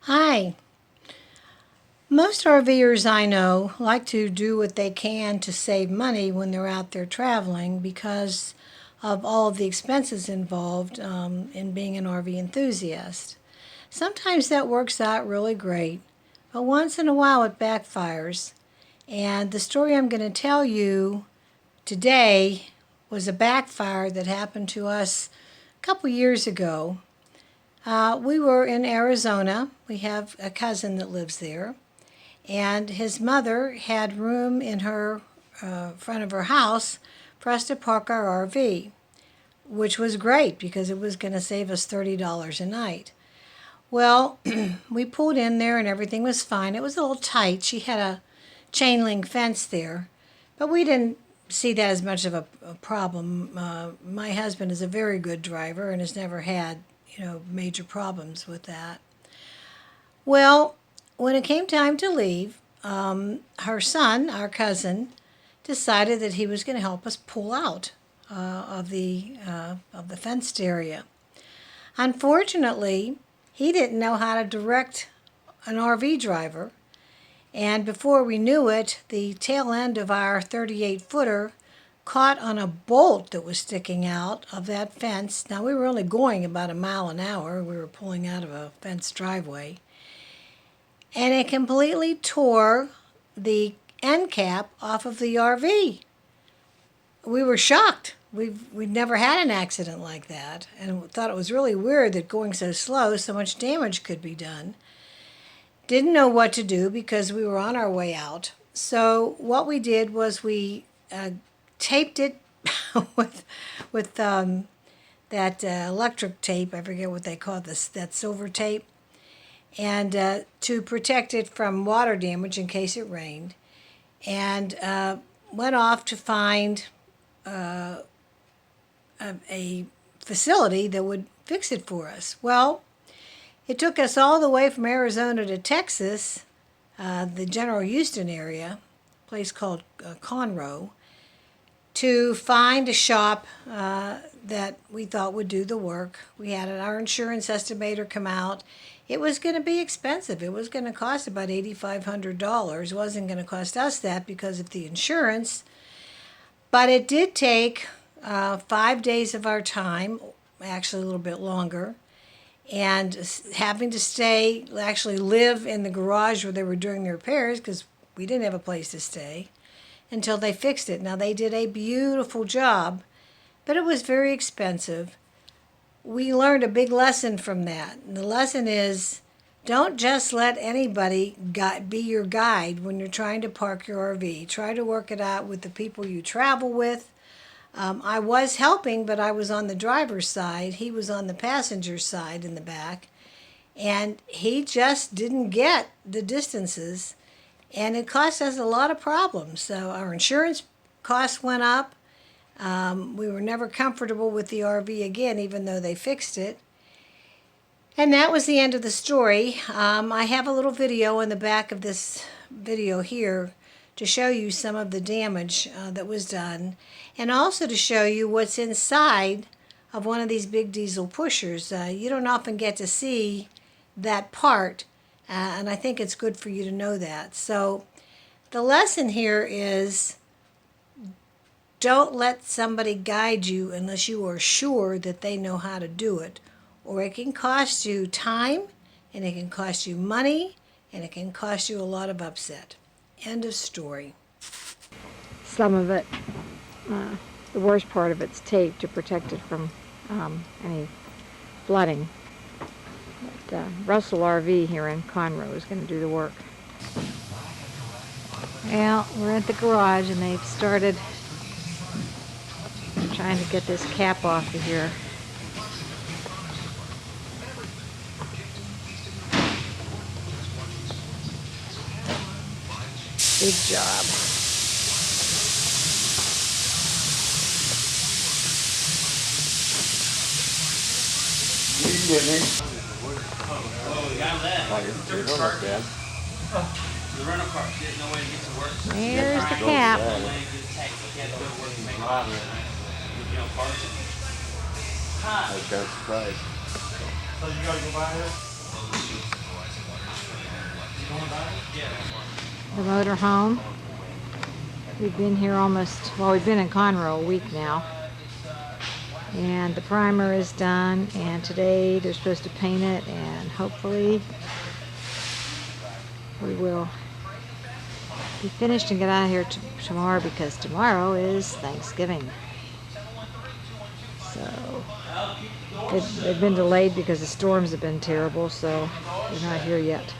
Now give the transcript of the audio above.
Hi. Most RVers I know like to do what they can to save money when they're out there traveling because of all of the expenses involved in being an RV enthusiast. Sometimes that works out really great, but once in a while it backfires. And the story I'm going to tell you today was a backfire that happened to us a couple years ago. We were in Arizona. We have a cousin that lives there, and his mother had room in her front of her house for us to park our RV, which was great because it was going to save us $30 a night. Well, we pulled in there and everything was fine. It was a little tight. She had a chain link fence there, but we didn't see that as much of a problem. My husband is a very good driver and has never had, major problems with that. Well, when it came time to leave, her son, our cousin, decided that he was going to help us pull out of the fenced area. Unfortunately, he didn't know how to direct an RV driver, and before we knew it, the tail end of our 38-footer caught on a bolt that was sticking out of that fence. Now, we were only going about a mile an hour. We were pulling out of a fenced driveway. And it completely tore the end cap off of the RV. We were shocked. We'd never had an accident like that, and thought it was really weird that going so slow, so much damage could be done. Didn't know what to do because we were on our way out. So what we did was we taped it with that electric tape. I forget what they call this, that silver tape, and to protect it from water damage in case it rained, and went off to find a facility that would fix it for us. Well, it took us all the way from Arizona to Texas, the General Houston area, a place called Conroe, to find a shop that we thought would do the work. We had our insurance estimator come out. It was going to be expensive. It was going to cost about $8,500. It wasn't going to cost us that because of the insurance. But it did take 5 days of our time, actually a little bit longer, and having to actually live in the garage where they were doing the repairs because we didn't have a place to stay until they fixed it. Now, they did a beautiful job, but it was very expensive. We learned a big lesson from that. And the lesson is, don't just let anybody be your guide when you're trying to park your RV. Try to work it out with the people you travel with. I was helping, but I was on the driver's side. He was on the passenger side in the back. And he just didn't get the distances. And it cost us a lot of problems. So our insurance costs went up. We were never comfortable with the RV again, even though they fixed it. And that was the end of the story. I have a little video in the back of this video here to show you some of the damage that was done, and also to show you what's inside of one of these big diesel pushers. You don't often get to see that part, and I think it's good for you to know that. So the lesson here is, don't let somebody guide you unless you are sure that they know how to do it, or it can cost you time, and it can cost you money, and it can cost you a lot of upset. End of story. Some of it, the worst part of it's taped to protect it from any flooding. But Russell RV here in Conroe is going to do the work. Well, we're at the garage and they've started trying to get this cap off of here. Big job. You get me? Oh, we got that. Oh, you're not bad. The rental car, there's no way to get to work. There's the cap. No way to get a taxi. You can't go to work and make money. You know, parts. Hi. I was kind of surprised. So you gotta go buy this? the motor home. We've been here we've been in Conroe a week now. And the primer is done, and today they're supposed to paint it, and hopefully we will be finished and get out of here tomorrow, because tomorrow is Thanksgiving. So they've been delayed because the storms have been terrible, so they're not here yet.